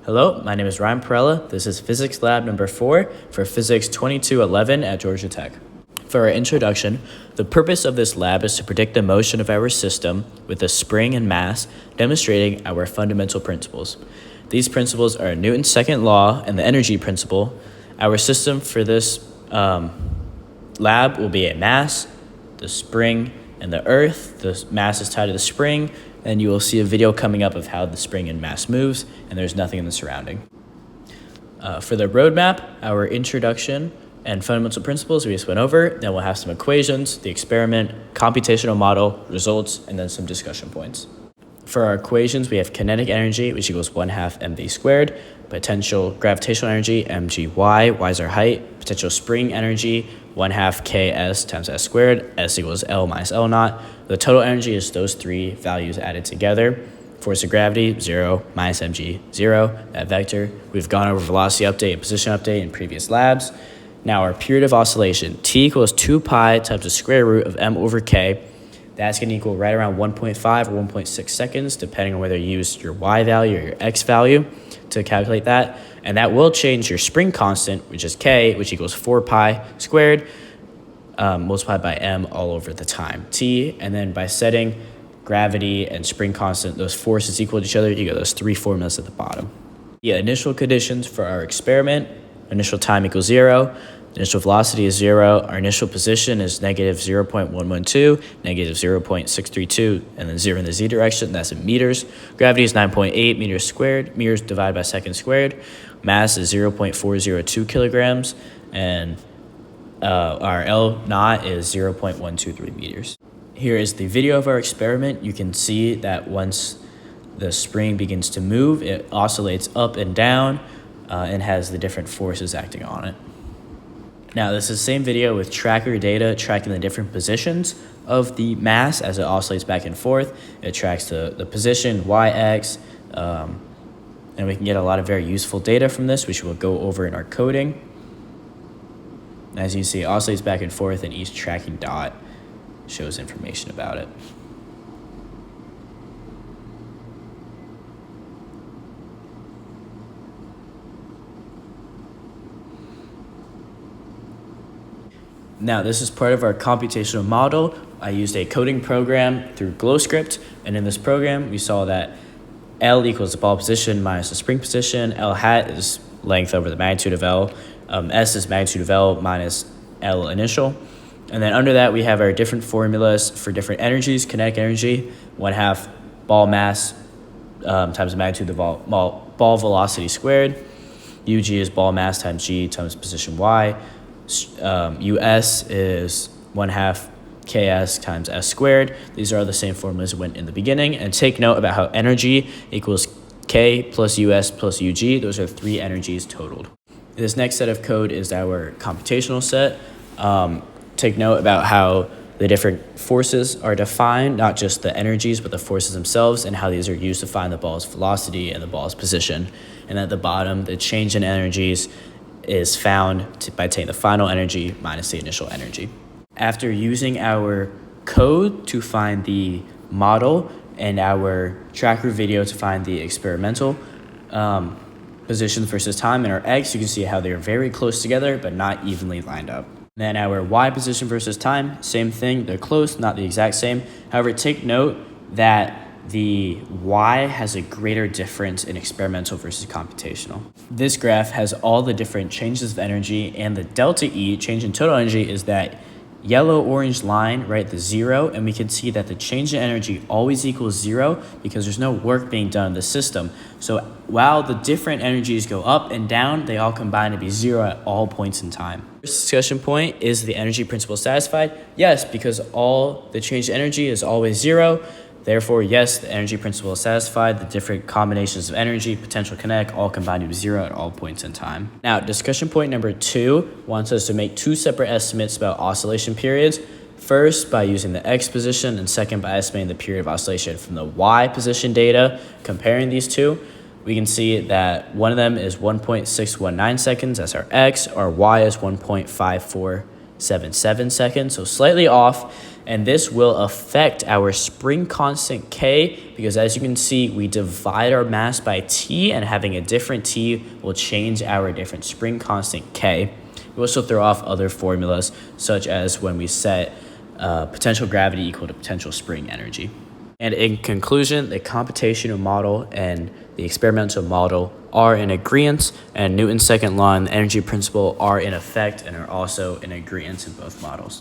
Hello, my name is Ryan Perella. This is Physics Lab number 4 for Physics 2211 at Georgia Tech. For our introduction, the purpose of this lab is to predict the motion of our system with a spring and mass, demonstrating our fundamental principles. These principles are Newton's second law and the energy principle. Our system for this lab will be a mass, the spring, and the earth. The mass is tied to the spring, and you will see a video coming up of how the spring and mass moves, and there's nothing in the surrounding. For the roadmap, our introduction and fundamental principles we just went over. Then we'll have some equations, the experiment, computational model, results, and then some discussion points. For our equations, we have kinetic energy, which equals 1/2 mv squared, potential gravitational energy, mgy, y is our height, potential spring energy, 1/2 ks times s squared, s equals L minus L naught. The total energy is those three values added together. Force of gravity, 0, minus mg, 0, that vector. We've gone over velocity update and position update in previous labs. Now our period of oscillation, t equals 2 pi times the square root of m over k. That's going to equal right around 1.5 or 1.6 seconds, depending on whether you use your y value or your x value to calculate that. And that will change your spring constant, which is k, which equals 4 pi squared, multiplied by m all over the time, t. And then by setting gravity and spring constant, those forces equal to each other, you get those three formulas at the bottom. The initial conditions for our experiment, initial time equals 0. Initial velocity is 0. Our initial position is negative 0.112, negative 0.632, and then 0 in the z direction. That's in meters. Gravity is 9.8 meters squared. Meters divided by seconds squared. Mass is 0.402 kilograms. And our L naught is 0.123 meters. Here is the video of our experiment. You can see that once the spring begins to move, it oscillates up and down and has the different forces acting on it. Now, this is the same video with tracker data tracking the different positions of the mass as it oscillates back and forth. It tracks the position, y, x, and we can get a lot of very useful data from this, which we'll go over in our coding. As you see, it oscillates back and forth, and each tracking dot shows information about it. Now, this is part of our computational model. I used a coding program through GlowScript, and in this program, we saw that L equals the ball position minus the spring position. L hat is length over the magnitude of L. S is magnitude of L minus L initial. And then under that, we have our different formulas for different energies. Kinetic energy, 1/2 ball mass times the magnitude of the ball velocity squared. UG is ball mass times G times position Y. US is 1/2 ks times s squared. These are the same formulas that went in the beginning. And take note about how energy equals k plus us plus ug. Those are three energies totaled. This next set of code is our computational set. Take note about how the different forces are defined, not just the energies, but the forces themselves, and how these are used to find the ball's velocity and the ball's position. And at the bottom, the change in energies is found by taking the final energy minus the initial energy. After using our code to find the model and our tracker video to find the experimental positions versus time and our x, you can see how they're very close together but not evenly lined up. Then our y position versus time, same thing, they're close, not the exact same. However, take note that the y has a greater difference in experimental versus computational. This graph has all the different changes of energy, and the delta E, change in total energy, is that yellow-orange line, right, the 0, and we can see that the change in energy always equals 0 because there's no work being done in the system. So while the different energies go up and down, they all combine to be 0 at all points in time. First discussion point, is the energy principle satisfied? Yes, because all the change in energy is always 0. Therefore, yes, the energy principle is satisfied. The different combinations of energy, potential, kinetic, all combined to be 0 at all points in time. Now, discussion point number 2 wants us to make two separate estimates about oscillation periods. First, by using the x position, and second, by estimating the period of oscillation from the y position data. Comparing these two, we can see that one of them is 1.619 seconds, that's our x, our y is 1.54 0.77 seconds, so slightly off, and this will affect our spring constant K because as you can see, we divide our mass by T, and having a different T will change our different spring constant K. We also throw off other formulas, such as when we set potential gravity equal to potential spring energy. And in conclusion, the computational model and the experimental model are in agreement, and Newton's second law and the energy principle are in effect and are also in agreement in both models.